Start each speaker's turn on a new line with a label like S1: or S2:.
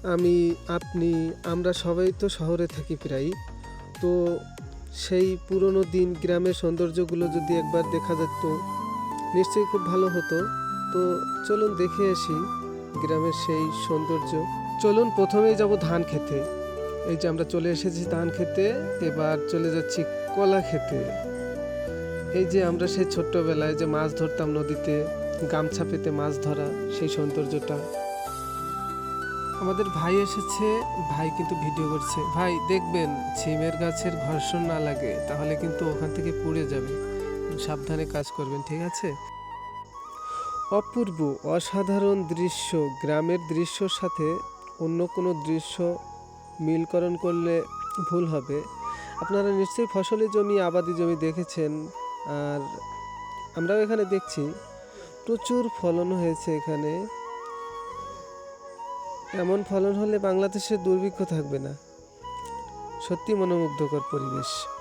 S1: আমি, আপনি, আমরা সবাই তো শহরে থাকি প্রায়। তো সেই পুরনো দিন গ্রামের সৌন্দর্যগুলো যদি একবার দেখা যেত নিশ্চয়ই খুব ভালো হতো। তো চলুন দেখে আসি গ্রামের সেই সৌন্দর্য। চলুন প্রথমেই যাব ধান খেতে। এই যে আমরা চলে এসেছি ধান খেতে, এবার চলে যাচ্ছি কলা খেতে। এই যে আমরা সেই ছোট্টবেলায় যে মাছ ধরতাম নদীতে, গামছা পেতে মাছ ধরা, সেই সৌন্দর্যটা। আমাদের ভাই এসেছে, ভাই কিন্তু ভিডিও করছে। ভাই দেখবেন ছিমের গাছের ঘর্ষণ না লাগে, তাহলে কিন্তু ওখান থেকে পুড়ে যাবে। সাবধানে কাজ করবেন, ঠিক আছে? অপূর্ব, অসাধারণ দৃশ্য। গ্রামের দৃশ্যর সাথে অন্য কোনো দৃশ্য মিলকরণ করলে ভুল হবে। আপনারা নিশ্চয়ই ফসলি জমি, আবাদি জমি দেখেছেন। আর আমরাও এখানে দেখছি প্রচুর ফলন হয়েছে এখানে। এমন ফলন হলে বাংলাদেশে দুর্ভিক্ষ থাকবে না। সত্যি মনোমুগ্ধকর পরিবেশ।